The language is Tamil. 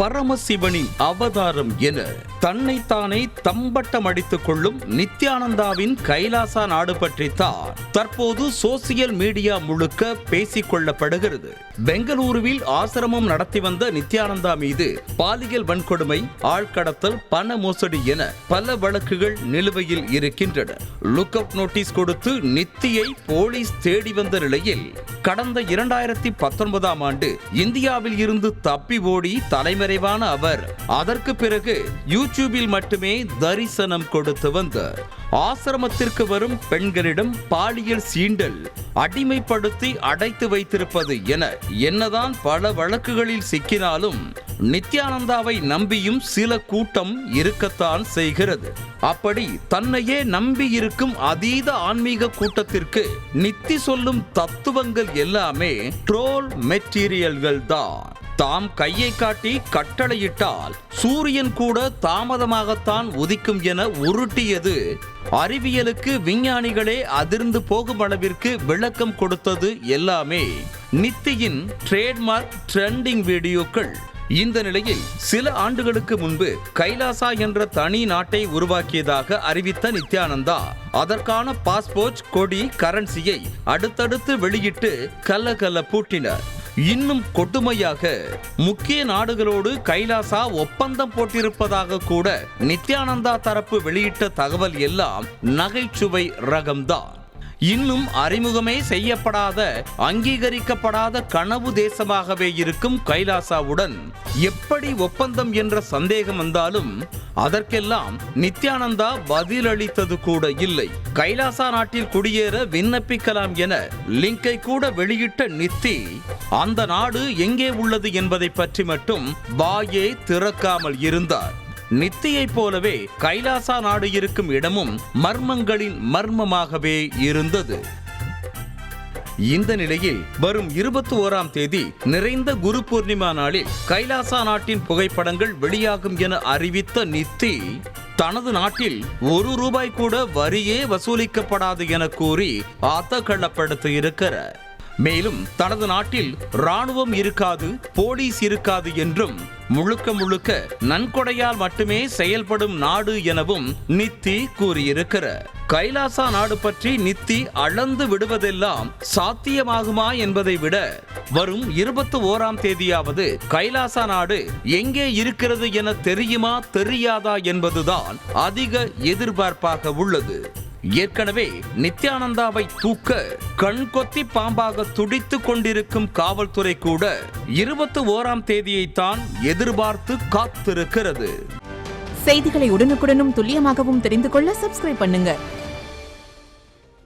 பரமசிவனின் அவதாரம் என தன்னைத்தானே தம்பட்டம் அடித்துக் கொள்ளும் நித்யானந்தாவின் கைலாசா நாடு பற்றித்தான் தற்போது சோசியல் மீடியா முழுக்க பேசிக் கொள்ளப்படுகிறது. பெங்களூருவில் ஆசிரமம் நடத்தி வந்த நித்யானந்தா மீது பாலியல் வன்கொடுமை, ஆழ்கடத்தல், பண மோசடி என பல வழக்குகள் நிலுவையில் இருக்கின்றன. லுக் அவுட் நோட்டீஸ் கொடுத்து நித்தியை போலீஸ் தேடி வந்த நிலையில் கடந்த 2019ஆம் ஆண்டு இந்தியாவில் இருந்து தப்பி ஓடி தலைமறைவான அவர் அதற்கு பிறகு யூடியூபில் மட்டுமே தரிசனம் கொடுத்து வந்தார். ஆசிரமத்திற்கு வரும் பெண்களிடம் பாலியல் சீண்டல், அடிமைப்படுத்தி அடைத்து வைத்திருப்பது என என்னதான் பல வழக்குகளில் சிக்கினாலும் நித்யானந்தாவை நம்பியும் சில கூட்டம் இருக்கத்தான் செய்கிறது. அப்படி தன்னையே நம்பி இருக்கும் அதீத ஆன்மீக கூட்டத்திற்கு நித்தி சொல்லும் தத்துவங்கள் எல்லாமே ட்ரோல் மெட்டீரியல்கள் தான். தாம் கையை காட்டி கட்டளையிட்டால் சூரியன் கூட தாமதமாகத்தான் உதிக்கும் என உருட்டியது, அறிவியலுக்கு விஞ்ஞானிகளே அதிர்ந்து போகும் அளவிற்கு விளக்கம் கொடுத்தது எல்லாமே நித்தியின் ட்ரேட்மார்க் ட்ரெண்டிங் வீடியோக்கள். இந்த நிலையில் சில ஆண்டுகளுக்கு முன்பு கைலாசா என்ற தனி நாட்டை உருவாக்கியதாக அறிவித்த நித்யானந்தா அதற்கான பாஸ்போர்ட், கொடி, கரன்சியை அடுத்தடுத்து வெளியிட்டு கலகலப்பூட்டினார். இன்னும் கொடுமையாக முக்கிய நாடுகளோடு கைலாசா ஒப்பந்தம் போட்டிருப்பதாக கூட நித்யானந்தா தரப்பு வெளியிட்ட தகவல் எல்லாம் நகைச்சுவை ரகம்தான். இன்னும் அறிமுகமே செய்யப்படாத, அங்கீகரிக்கப்படாத கனவு தேசமாகவே இருக்கும் கைலாசாவுடன் எப்படி ஒப்பந்தம் என்ற சந்தேகம் வந்தாலும் அதற்கெல்லாம் நித்யானந்தா பதிலளித்தது கூட இல்லை. கைலாசா நாட்டில் குடியேற விண்ணப்பிக்கலாம் என லிங்கை கூட வெளியிட்ட நித்தி அந்த நாடு எங்கே உள்ளது என்பதை பற்றி மட்டும் வாயே திறக்காமல் இருந்தார். நித்தியை போலவே கைலாசா நாடு இருக்கும் இடமும் மர்மங்களின் மர்மமாகவே இருந்தது. இந்த நிலையில் வரும் 21ஆம் தேதி நிறைந்த குரு பூர்ணிமா நாளில் கைலாசா நாட்டின் புகைப்படங்கள் வெளியாகும் என அறிவித்த நித்தி தனது நாட்டில் ₹1 கூட வரியே வசூலிக்கப்படாது என கூறி ஆத்தக்கள்ளப்படுத்தி இருக்கிறார். மேலும் தனது நாட்டில் ராணுவம் இருக்காது, போலீஸ் இருக்காது என்றும் முழுக்க முழுக்க நன்கொடையால் மட்டுமே செயல்படும் நாடு எனவும் நித்தி கூறியிருக்கிறார். கைலாசா நாடு பற்றி நித்தி அளந்து விடுவதெல்லாம் சாத்தியமாகுமா என்பதை விட வரும் 21ஆம் தேதியாவது கைலாசா நாடு எங்கே இருக்கிறது என தெரியுமா தெரியாதா என்பதுதான் அதிக எதிர்பார்ப்பாக உள்ளது. ஏற்கனவே நித்யானந்தாவை தூக்க கண் கொத்தி பாம்பாக துடித்துக் கொண்டிருக்கும் காவல்துறை கூட 21ஆம் தேதியைத்தான் எதிர்பார்த்து காத்திருக்கிறது. செய்திகளை உடனுக்குடனும் துல்லியமாகவும் தெரிந்து கொள்ள சப்ஸ்கிரைப் பண்ணுங்க.